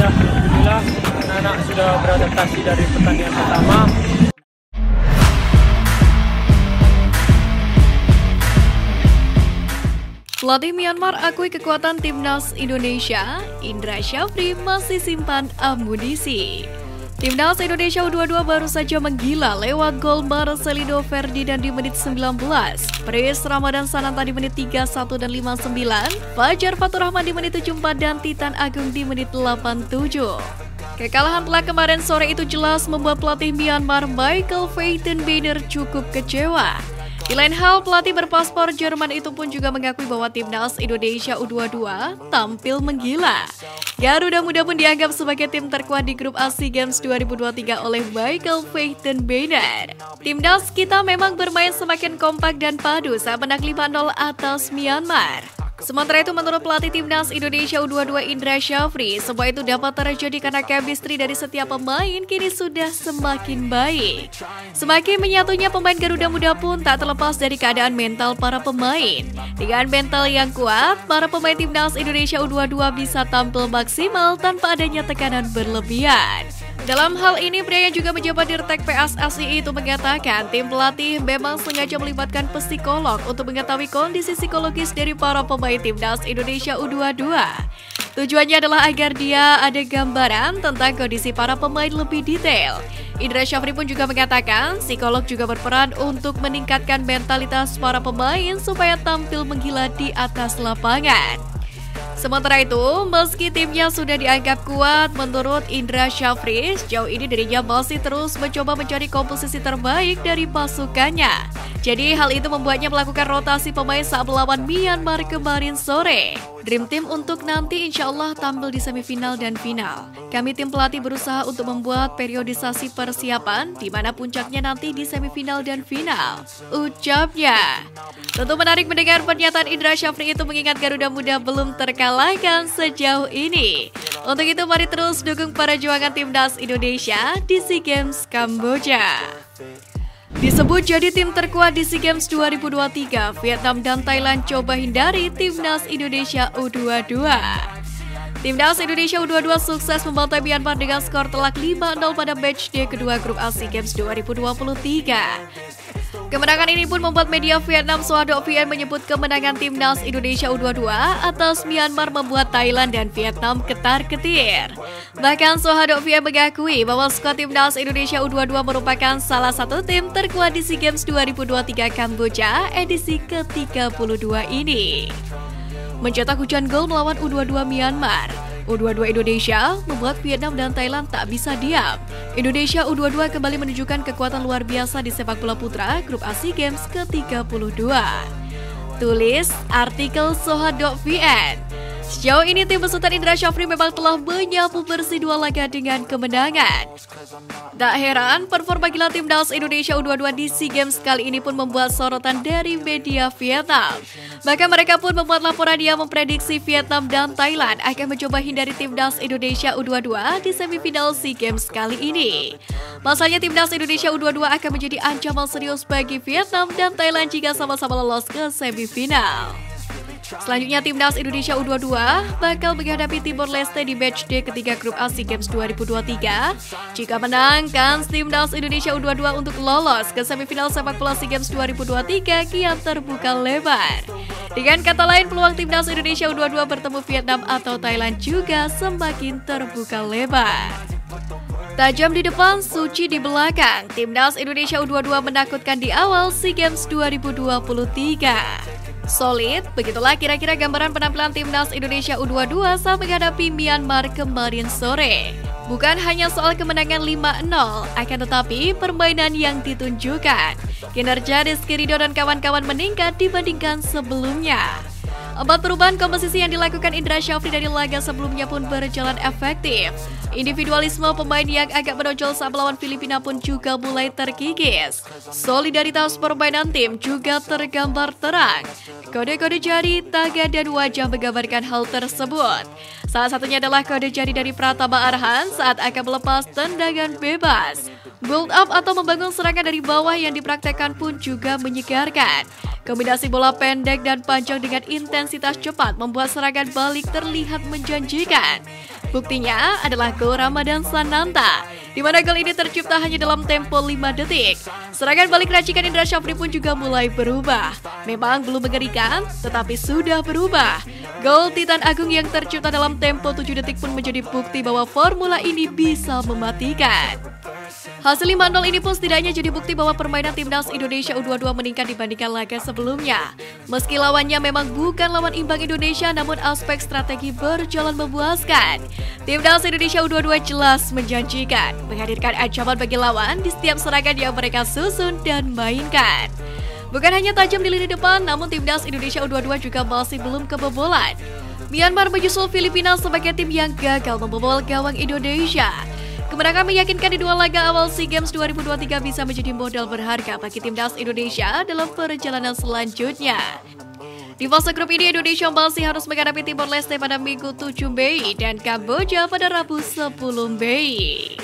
Alhamdulillah anak-anak sudah beradaptasi dari pertandingan pertama. Pelatih Myanmar akui kekuatan timnas Indonesia, Indra Syafri masih simpan amunisi. Timnas Indonesia U22 baru saja menggila lewat gol Marcelino Ferdinand di menit 19, Pris Ramadan Sananta di menit 31 dan 59, Fajar Fatur Rahman di menit 74 dan Titan Agung di menit 87. Kekalahan telak kemarin sore itu jelas membuat pelatih Myanmar Michael Veitenbener cukup kecewa. Di lain hal, pelatih berpaspor Jerman itu pun juga mengakui bahwa timnas Indonesia U22 tampil menggila. Garuda Muda pun dianggap sebagai tim terkuat di grup A SEA Games 2023 oleh Michael Veitenbener. Timnas kita memang bermain semakin kompak dan padu saat menang 5-0 atas Myanmar. Sementara itu menurut pelatih timnas Indonesia U22 Indra Syafri, semua itu dapat terjadi karena chemistry dari setiap pemain kini sudah semakin baik. Semakin menyatunya pemain Garuda Muda pun tak terlepas dari keadaan mental para pemain. Dengan mental yang kuat, para pemain timnas Indonesia U22 bisa tampil maksimal tanpa adanya tekanan berlebihan. Dalam hal ini, pria yang juga menjabat Dirtek PSSI itu mengatakan tim pelatih memang sengaja melibatkan psikolog untuk mengetahui kondisi psikologis dari para pemain timnas Indonesia U22. Tujuannya adalah agar dia ada gambaran tentang kondisi para pemain lebih detail. Indra Syafri pun juga mengatakan psikolog juga berperan untuk meningkatkan mentalitas para pemain supaya tampil menggila di atas lapangan. Sementara itu, meski timnya sudah dianggap kuat, menurut Indra Syafri, sejauh ini dirinya masih terus mencoba mencari komposisi terbaik dari pasukannya. Jadi hal itu membuatnya melakukan rotasi pemain saat melawan Myanmar kemarin sore. Dream Team untuk nanti insya Allah tampil di semifinal dan final. Kami tim pelatih berusaha untuk membuat periodisasi persiapan, di mana puncaknya nanti di semifinal dan final, ucapnya. Tentu menarik mendengar pernyataan Indra Syafri itu mengingat Garuda Muda belum terkalahkan sejauh ini. Untuk itu mari terus dukung perjuangan timnas Indonesia di SEA Games Kamboja. Disebut jadi tim terkuat di SEA Games 2023, Vietnam dan Thailand coba hindari timnas Indonesia U22. Timnas Indonesia U22 sukses membantai Myanmar dengan skor telak 5-0 pada matchday kedua grup A SEA Games 2023. Kemenangan ini pun membuat media Vietnam Sohadok VN menyebut kemenangan timnas Indonesia U22 atas Myanmar membuat Thailand dan Vietnam ketar-ketir. Bahkan Sohadok VN mengakui bahwa skuad timnas Indonesia U22 merupakan salah satu tim terkuat di SEA Games 2023 Kamboja edisi ke-32 ini. Mencetak hujan gol melawan U22 Myanmar, U22 Indonesia membuat Vietnam dan Thailand tak bisa diam. Indonesia U22 kembali menunjukkan kekuatan luar biasa di sepak bola putra grup A SEA Games ke-32. Tulis artikel Sohadok VN. Sejauh ini tim besutan Indra Syafri memang telah menyapu bersih 2 laga dengan kemenangan. Tak heran, performa gila timnas Indonesia U22 di SEA Games kali ini pun membuat sorotan dari media Vietnam. Bahkan mereka pun membuat laporan yang memprediksi Vietnam dan Thailand akan mencoba hindari timnas Indonesia U22 di semifinal SEA Games kali ini. Pasalnya timnas Indonesia U22 akan menjadi ancaman serius bagi Vietnam dan Thailand jika sama-sama lolos ke semifinal. Selanjutnya timnas Indonesia U22 bakal menghadapi Timor Leste di matchday ketiga grup A SEA Games 2023. Jika menang, kans timnas Indonesia U22 untuk lolos ke semifinal sepak bola SEA Games 2023 kian terbuka lebar. Dengan kata lain, peluang timnas Indonesia U22 bertemu Vietnam atau Thailand juga semakin terbuka lebar. Tajam di depan, suci di belakang. Timnas Indonesia U22 menakutkan di awal SEA Games 2023. Solid, begitulah kira-kira gambaran penampilan timnas Indonesia U22 saat menghadapi Myanmar kemarin sore. Bukan hanya soal kemenangan 5-0, akan tetapi permainan yang ditunjukkan. Kinerja Rizky Ridho dan kawan-kawan meningkat dibandingkan sebelumnya. 4 perubahan komposisi yang dilakukan Indra Syafri dari laga sebelumnya pun berjalan efektif. Individualisme pemain yang agak menonjol saat melawan Filipina pun juga mulai terkikis. Solidaritas permainan tim juga tergambar terang. Kode-kode jari, tangan, dan wajah menggambarkan hal tersebut. Salah satunya adalah kode jari dari Pratama Arhan saat akan melepas tendangan bebas. Build up atau membangun serangan dari bawah yang dipraktekkan pun juga menyegarkan. Kombinasi bola pendek dan panjang dengan intensitas cepat membuat serangan balik terlihat menjanjikan. Buktinya adalah gol Ramadan Sananta, di mana gol ini tercipta hanya dalam tempo 5 detik. Serangan balik racikan Indra Syafri pun juga mulai berubah. Memang belum mengerikan, tetapi sudah berubah. Gol Titan Agung yang tercipta dalam tempo 7 detik pun menjadi bukti bahwa formula ini bisa mematikan. Hasil 5-0 ini pun setidaknya jadi bukti bahwa permainan timnas Indonesia U22 meningkat dibandingkan laga sebelumnya. Meski lawannya memang bukan lawan imbang Indonesia, namun aspek strategi berjalan memuaskan. Timnas Indonesia U22 jelas menjanjikan, menghadirkan ancaman bagi lawan di setiap serangan yang mereka susun dan mainkan. Bukan hanya tajam di lini depan, namun timnas Indonesia U22 juga masih belum kebobolan. Myanmar menyusul Filipina sebagai tim yang gagal membobol gawang Indonesia. Kemenangan meyakinkan di dua laga awal SEA Games 2023 bisa menjadi modal berharga bagi timnas Indonesia dalam perjalanan selanjutnya. Di fase grup ini, Indonesia masih harus menghadapi Timor Leste pada Minggu 7 Mei dan Kamboja pada Rabu 10 Mei.